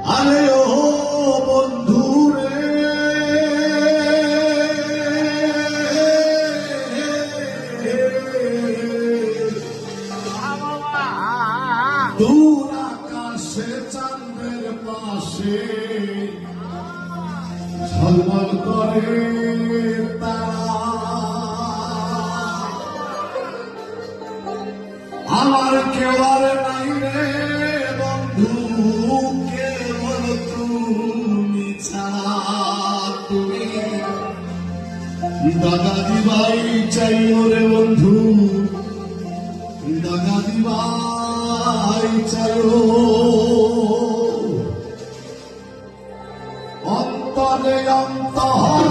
আরে ও বন্ধু রে, দূর আকাশে চাঁদের পাশে ঝলমল করে তারা, আমার কেউ আর নাই রে বন্ধু, কেবল তুমি ছাড়া। তুমি দাগা দিবাই চাই ওরে বন্ধু, দাগা দিবাই চাই, অন্তরে অন্তর